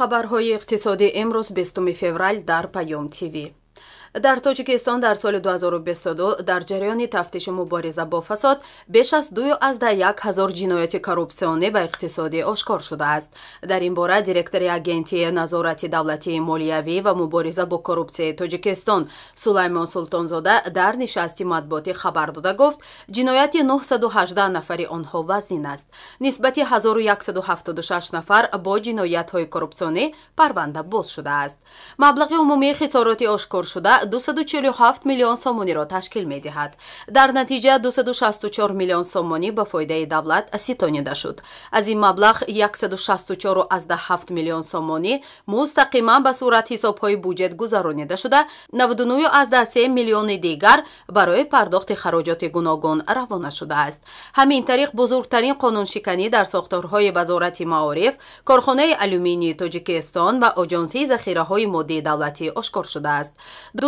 хабарҳои иқтисодӣ имрӯз 20 феврал дар Паём ТВ. дар Тоҷикистон дар соли 2022 дар ҷараёни тафтиши мубориза бо фасод беш аз 2,1 ҷинояти коррупсионӣ ва иқтисодӣ ошкор шудааст. Дар ин бора директори агентии назорати давлатии молиявӣ ва мубориза бо коррупсияи Тоҷикистон Сулаймон Султонзода дар нишасти матбуотӣ хабар дода гуфт, ҷинояти 918 нафари онҳо вазнин аст. Нисбати 1176 нафар бо ҷиноятҳои коррупсионӣ парванда боз шудааст. Маблағи умумии хисороти ошкоршуда 247 миллион сомониро ташкил медиҳад. Дар натиҷа 264 миллион сомонӣ ба фоидаи давлат ситонида шуд. Аз ин маблағ 164,7 миллион сомонӣ мустақиман ба сурат ҳисобҳои буҷет гузаронида шуда, 99,3 миллиони дигар барои пардохти хароҷоти гуногун равона шудааст. Ҳамин тариқ бузургтарин қонуншиканӣ дар сохторҳои вазорати маориф, корхонаи алюминии Тоҷикистон ва оҷонсии захираҳои моддии давлатӣ ошкор шудааст.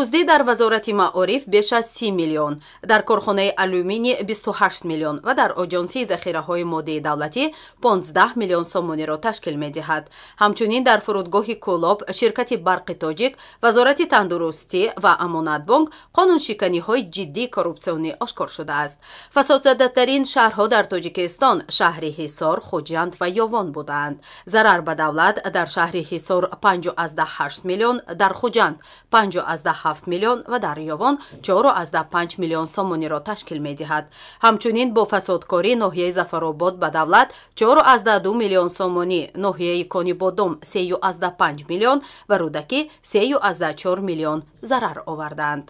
дуздӣ дар вазорати маориф беш аз 30 миллион, дар корхонаи алюминӣ 28 миллион ва дар оҷонсии захираҳои моддии давлатӣ 15 миллион сомониро ташкил медиҳад. Ҳамчунин дар фурудгоҳи Кӯлоб, ширкати барқи Тоҷик, вазорати тандурустӣ ва амонатбонк қонуншиканиҳои ҷиддии коррупсионӣ ошкор шудааст. Фасодзадатарин шаҳрҳо дар Тоҷикистон шаҳри Ҳисор, Хуҷанд ва Ёвон буданд. Зарар ба давлат дар шаҳри Ҳисор 5,8 миллион, дар Хуҷанд 5,7 миллион ва дар Ёвон 4,5 миллион сомониро ташкил медиҳад. Ҳамчунин бо фасодкорӣ ноҳияи Зафаробод ба давлат 4,2 миллион сомонӣ, ноҳияи Конибодом 3,5 миллион ва Рӯдакӣ 3,4 миллион зарар оварданд.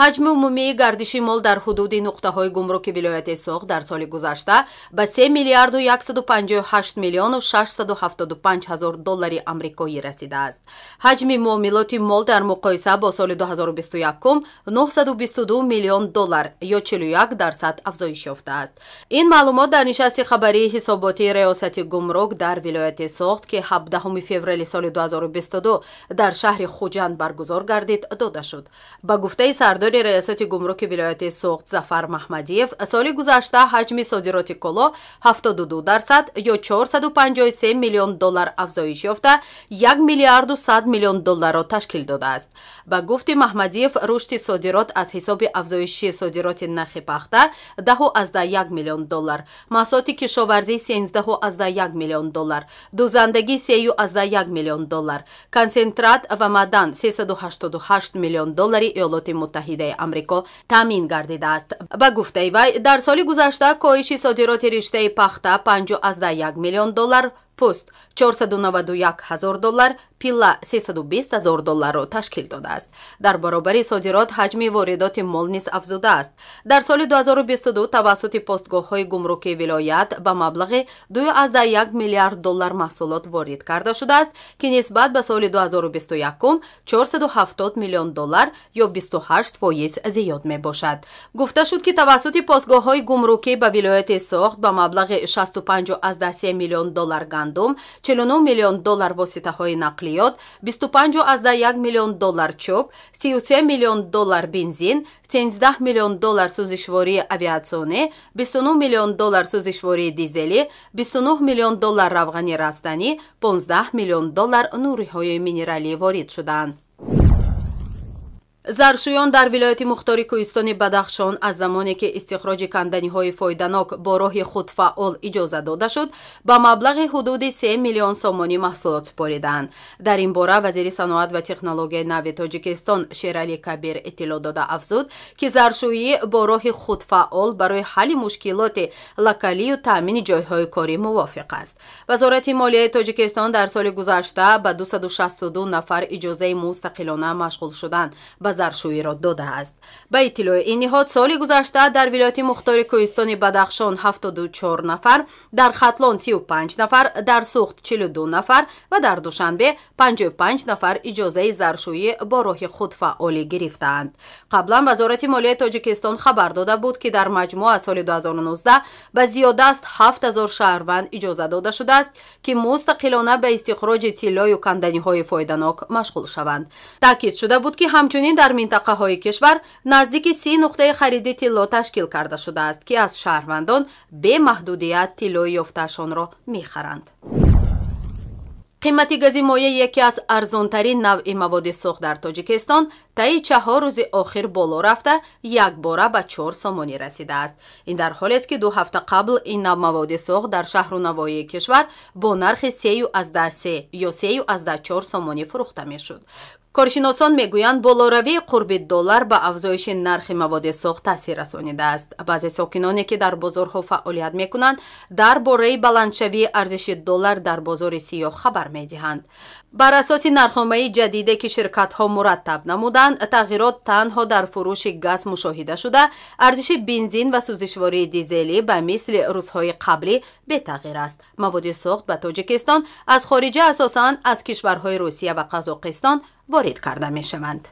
ҳаҷми умумии гардиши мол дар ҳудуди нуқтаҳои гумруки вилояти Соғ дар соли гузашта ба 3 миллиарду 158 миллиону 675 ҳазор доллари амрикоӣ расидааст. ҳаҷми муомилоти мол дар муқоиса бо соли 2021 922 миллион доллар ё 41% афзоиш ёфтааст. Ин маълумот дар нишасти хабарии ҳисоботии Раёсати гумрук дар вилояти Соғ ки 17 феврали соли 2022 дар шаҳри Хуҷанд баргузор гардид дода шуд. Ба гуфтаи сардори раёсати гумруки вилояти Соғ Зафар Маҳмадиев, соли гузашта ҳаҷми содироти коло 72% ё 453 миллион доллар афзоиш ёфта 1 миллиарду 100 миллион долларро ташкил додааст. Ба гуфти Маҳмадиев, рушди содирот аз ҳисоби афзоиши содироти нархи пахта 10,1 миллион доллар, маҳсулоти кишоварзӣ 13,1 миллион доллар, дузандагӣ 3,1 миллион доллар, консентрат ва маъдан 388 миллион доллари Иёлоти Муттаҳидаи Амрико таъмин гардидааст. Ба гуфтаи вай, дар соли гузашта коҳиши содироти риштаи пахта 5,1 миллион доллар, пӯст 491 ҳазор доллар, пилла 320 ҳазор долларро ташкил додааст. Дар баробари содирот ҳаҷми воридоти мол низ афзудааст. Дар соли 2022 тавассути постгоҳҳои гумрукии вилоят ба маблағи 2,1 миллиард доллар маҳсулот ворид карда шудааст, ки нисбат ба соли 2021 470 миллион доллар ё 28% зиёд мебошад. Гуфта шуд, ки тавассути постгоҳҳои гумрукӣ ба вилояти Соғ ба маблағи 65,3 миллион доллар гандум, 49 миллион доллар воситаҳои нақлиёт, 25,1 миллион доллар чӯб, 33 миллион доллар бензин, 13 миллион доллар сӯзишвории авиатсионӣ, 29 миллион доллар сӯзишвории дизелӣ, 29 миллион доллар равғани растанӣ, 15 миллион доллар нуриҳои минералӣ ворид шуданд. заршӯён дар вилояти мухтори Кӯҳистони Бадахшон аз замоне ки истихроҷи канданиҳои фоиданок бо роҳи худфаъол иҷоза дода шуд, ба маблағи ҳудуди 3 миллион сомонӣ маҳсулот спориданд. Дар ин бора вазири саноат ва технологияи нави Тоҷикистон Шералӣ Кабир иттилоъ дода афзуд, ки заршӯӣ бо роҳи худфаъол барои ҳалли мушкилоти локалию таъмини ҷойҳои корӣ мувофиқ аст. Вазорати молияи Тоҷикистон дар соли гузашта ба 262 нафар иҷозаи мустақилона машғул шуданд ба заршӯиро додааст. Ба иттилои ин ниҳод, соли гузашта дар вилояти мухтори Кӯҳистони Бадахшон 74 нафар, дар Хатлон 35 нафар, дар Суғд 42 нафар ва дар Душанбе 55 нафар иҷозаи заршӯӣ бо роҳи худфаъолӣ гирифтаанд. Қаблан вазорати молияи Тоҷикистон хабар дода буд, ки дар маҷмӯа соли 2019 ба зиёда аз 7000 шаҳрванд иҷоза дода шудааст, ки мустақилона ба истихроҷи тиллою канданиҳои фоиданок машғул шаванд. таъкид шуда буд, ки ҳамчунин дар минтақаҳои кишвар наздики 30 нуқтаи хариди тилло ташкил карда шудааст, ки аз шаҳрвандон бе маҳдудият тиллои ёфтаашонро мехаранд. қимати гази моя яке аз арзонтарин навъи маводи сӯхт дар тоҷикистон таи 4 рӯзи охир боло рафта якбора ба 4 сомонӣ расидааст. Ин дар ҳолест ки 2 ҳафта қабл ин нав маводи сӯхт дар шаҳру навоии кишвар бо нархи 3.3 ё 3.4 сомонӣ фурӯхта мешуд. коршиносон мегӯянд болоравии қурби доллар ба афзоиши нархи маводи сӯхт таъсир расонидааст. баъзе сокиноне ки дар бозорҳо фаъолият мекунанд дар бораи баландшавии арзиши доллар дар бозори сиёҳ хабар медиҳанд. бар асоси нархномаи ҷадиде ки ширкатҳо мураттаб намуданд, тағйирот танҳо дар фурӯши газ мушоҳида шуда, арзиши бензин ва сӯзишвории дизелӣ ба мисли рӯзҳои қаблӣ бетағйир аст. маводи сӯхт ба тоҷикистон аз хориҷа асосан аз кишварҳои Русия ва Қазоқистон ворид карда мешаванд.